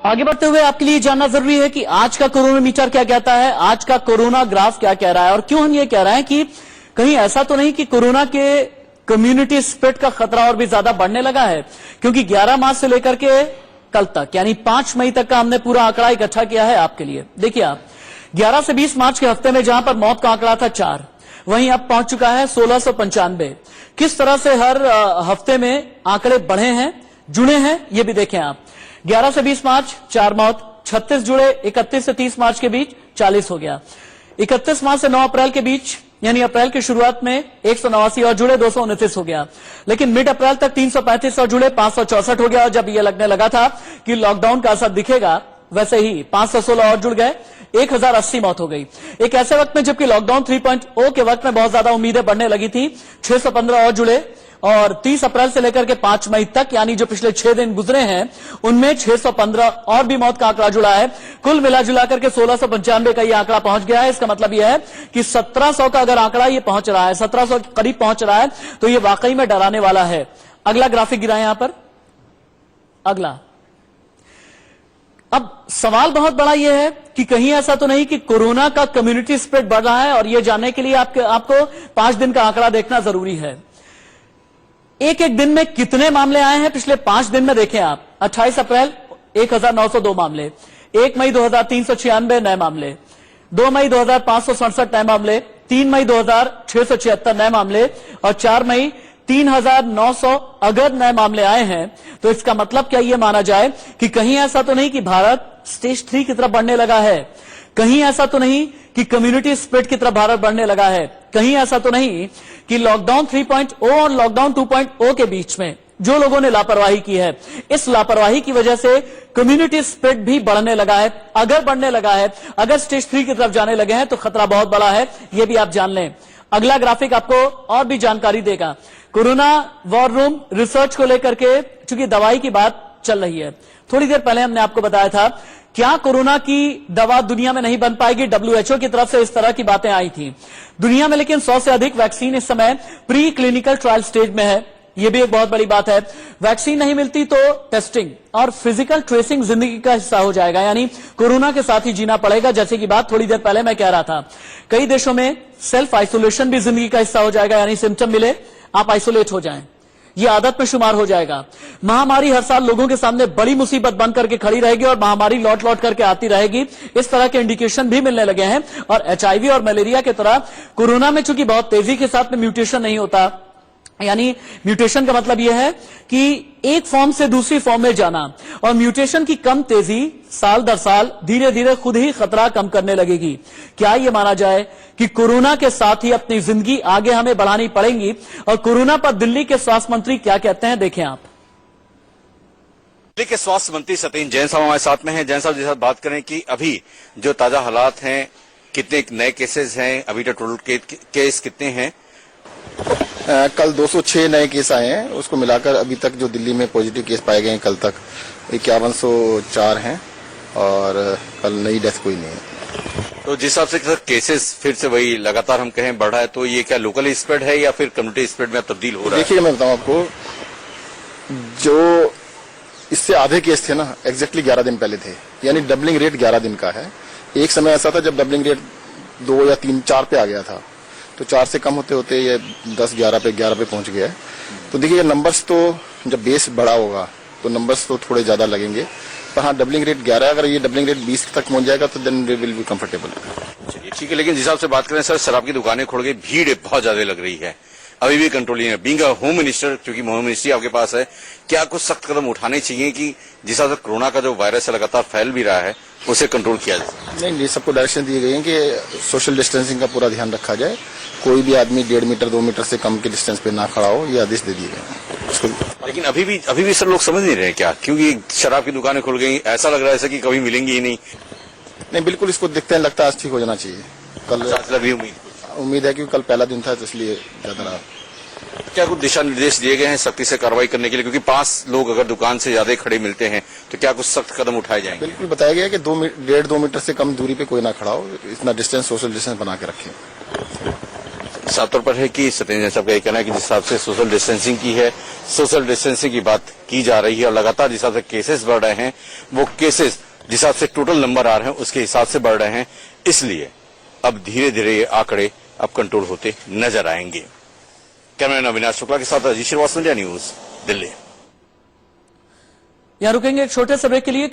आगे बढ़ते हुए आपके लिए जानना जरूरी है कि आज का कोरोनामीटर क्या कहता है, आज का कोरोना ग्राफ क्या कह रहा है और क्यों हम ये कह रहे हैं कि कहीं ऐसा तो नहीं कि कोरोना के कम्युनिटी स्प्रेड का खतरा और भी ज्यादा बढ़ने लगा है, क्योंकि 11 मार्च से लेकर के कल तक यानी 5 मई तक का हमने पूरा आंकड़ा इकट्ठा किया है आपके लिए। देखिए आप 11 से 20 मार्च के हफ्ते में जहां पर मौत का आंकड़ा था 4, वहीं अब पहुंच चुका है 1695। किस तरह से हर हफ्ते में आंकड़े बढ़े हैं, जुड़े हैं, ये भी देखें आप। 11 से 20 मार्च 4 मौत, 36 जुड़े, 31 से 30 मार्च के बीच 40 हो गया, 31 मार्च से 9 अप्रैल के बीच यानी अप्रैल की शुरुआत में 189 और जुड़े 229 हो गया, लेकिन मिड अप्रैल तक 335 और जुड़े 564 हो गया। और जब यह लगने लगा था कि लॉकडाउन का असर दिखेगा, वैसे ही 516 और जुड़ गए, 1080 मौत हो गई। एक ऐसे वक्त में जबकि लॉकडाउन 3.0 के वक्त में बहुत ज्यादा उम्मीदें बढ़ने लगी थी, 615 और जुड़े और 30 अप्रैल से लेकर के 5 मई तक यानी जो पिछले 6 दिन गुजरे हैं उनमें 615 और भी मौत का आंकड़ा जुड़ा है। कुल मिला जुला करके 1695 का ये आंकड़ा पहुंच गया है। इसका मतलब यह है कि 1700 का अगर आंकड़ा ये पहुंच रहा है, 1700 के करीब पहुंच रहा है, तो ये वाकई में डराने वाला है। अगला ग्राफिक गिरा यहां पर, अगला। अब सवाल बहुत बड़ा यह है कि कहीं ऐसा तो नहीं कि कोरोना का कम्युनिटी स्प्रेड बढ़ रहा है, और यह जानने के लिए आपको 5 दिन का आंकड़ा देखना जरूरी है। एक एक दिन में कितने मामले आए हैं पिछले 5 दिन में देखें आप। 28 अप्रैल 1902 मामले, 1 मई 2396 नए मामले, 2 मई 2567 नए मामले, 3 मई 2676 नए मामले और 4 मई 3900 अगर नए मामले आए हैं, तो इसका मतलब क्या ये माना जाए कि कहीं ऐसा तो नहीं कि भारत स्टेज 3 की तरफ बढ़ने लगा है, कहीं ऐसा तो नहीं कि कम्युनिटी स्प्रेड की तरफ भारत बढ़ने लगा है, कहीं ऐसा तो नहीं कि लॉकडाउन 3.0 और लॉकडाउन 2.0 के बीच में जो लोगों ने लापरवाही की है, इस लापरवाही की वजह से कम्युनिटी स्प्रेड भी बढ़ने लगा है। अगर बढ़ने लगा है, अगर स्टेज 3 की तरफ जाने लगे हैं, तो खतरा बहुत बड़ा है, यह भी आप जान लें। अगला ग्राफिक आपको और भी जानकारी देगा। कोरोना वॉर रूम रिसर्च को लेकर के चूंकि दवाई की बात चल रही है, थोड़ी देर पहले हमने आपको बताया था क्या कोरोना की दवा दुनिया में नहीं बन पाएगी। WHO की तरफ से इस तरह की बातें आई थी दुनिया में, लेकिन 100 से अधिक वैक्सीन इस समय प्री क्लिनिकल ट्रायल स्टेज में है। यह भी एक बहुत बड़ी बात है। वैक्सीन नहीं मिलती तो टेस्टिंग और फिजिकल ट्रेसिंग जिंदगी का हिस्सा हो जाएगा, यानी कोरोना के साथ ही जीना पड़ेगा। जैसे की बात थोड़ी देर पहले मैं कह रहा था, कई देशों में सेल्फ आइसोलेशन भी जिंदगी का हिस्सा हो जाएगा, यानी सिम्टम मिले आप आइसोलेट हो जाएं, ये आदत में शुमार हो जाएगा। महामारी हर साल लोगों के सामने बड़ी मुसीबत बन करके खड़ी रहेगी और महामारी लौट लौट करके आती रहेगी, इस तरह के इंडिकेशन भी मिलने लगे हैं। और HIV और मलेरिया की तरह कोरोना में चूंकि बहुत तेजी के साथ में म्यूटेशन नहीं होता, यानी म्यूटेशन का मतलब यह है कि एक फॉर्म से दूसरी फॉर्म में जाना, और म्यूटेशन की कम तेजी साल दर साल धीरे धीरे खुद ही खतरा कम करने लगेगी। क्या यह माना जाए कि कोरोना के साथ ही अपनी जिंदगी आगे हमें बढ़ानी पड़ेगी? और कोरोना पर दिल्ली के स्वास्थ्य मंत्री क्या कहते हैं, देखें आप। दिल्ली के स्वास्थ्य मंत्री सत्येंद्र जैन साहब हमारे साथ में हैं। जैन साहब जी साथ बात करें कि अभी जो ताजा हालात हैं, कितने नए केसेस हैं, अभी तक टोटल केस कितने हैं? कल 206 नए केस आए हैं, उसको मिलाकर अभी तक जो दिल्ली में पॉजिटिव केस पाए गए हैं कल तक 5104 हैं और कल नई डेथ कोई नहीं है। तो जिस हिसाब से केसेस फिर से वही लगातार हम कहें बढ़ रहा है, तो ये क्या लोकल स्प्रेड है या फिर कम्युनिटी स्प्रेड में अब तब्दील हो रहा है? देखिए मैं बताऊं आपको, जो इससे आधे केस थे ना एग्जैक्टली 11 दिन पहले थे, यानी डबलिंग रेट 11 दिन का है। एक समय ऐसा था जब डबलिंग रेट 2 या 3, 4 पे आ गया था, तो 4 से कम होते होते ये 10, 11 पे पहुंच गया है। तो देखिए नंबर्स तो जब बेस बड़ा होगा तो नंबर्स तो थोड़े ज्यादा लगेंगे, पर हाँ डबलिंग रेट 11 है, अगर ये डबलिंग रेट 20 तक पहुंच जाएगा तो then we will be comfortable. चलिए ठीक है, लेकिन जिस हिसाब से बात करें सर, शराब की दुकानें खुल गई, भीड़ बहुत ज्यादा लग रही है, अभी भी कंट्रोल नहीं है। बीइंग अ होम मिनिस्टर, क्योंकि होम मिनिस्ट्री आपके पास है, क्या कुछ सख्त कदम उठाने चाहिए कि जिस हिसाब से कोरोना का जो वायरस है लगातार फैल भी रहा है, उसे कंट्रोल किया जाए? नहीं, सबको डायरेक्शन दिए गए हैं कि सोशल डिस्टेंसिंग का पूरा ध्यान रखा जाए, कोई भी आदमी 1.5 मीटर 2 मीटर से कम के डिस्टेंस पे ना खड़ा हो, ये आदेश दे दिए गए हैं। लेकिन अभी भी सर लोग समझ नहीं रहे क्या, क्योंकि शराब की दुकानें खुल गई, ऐसा लग रहा है कि कभी मिलेंगी ही नहीं। नहीं, बिल्कुल इसको देखते हैं, लगता है आज ठीक हो जाना चाहिए। कल उम्मीद है कि कल पहला दिन था तो इसलिए ज्यादा रहा। क्या कुछ दिशा निर्देश दिए गए हैं सख्ती से कार्रवाई करने के लिए, क्योंकि 5 लोग अगर दुकान से ज्यादा खड़े मिलते हैं तो क्या कुछ सख्त कदम उठाए जाएंगे? बिल्कुल बताया गया है कि 1.5-2 मीटर से कम दूरी पे कोई ना खड़ा हो, इतना डिस्टेंस सोशल डिस्टेंस बना के रखें। साफ तौर पर है कि सत्येंद्र साहब का ये कहना है कि जिस हिसाब से सोशल डिस्टेंसिंग की है, सोशल डिस्टेंसिंग की बात की जा रही है और लगातार जिस हिसाब से केसेस बढ़ रहे हैं, वो केसेस जिस हिसाब से टोटल नंबर आ रहे हैं उसके हिसाब से बढ़ रहे हैं, इसलिए अब धीरे धीरे ये आंकड़े अब कंट्रोल होते नजर आएंगे। कैमरामैन अविनाश शुक्ला के साथ अजीत श्रीवास्तव, इंडिया न्यूज, दिल्ली। यहां रुकेंगे एक छोटे से ब्रेक के लिए।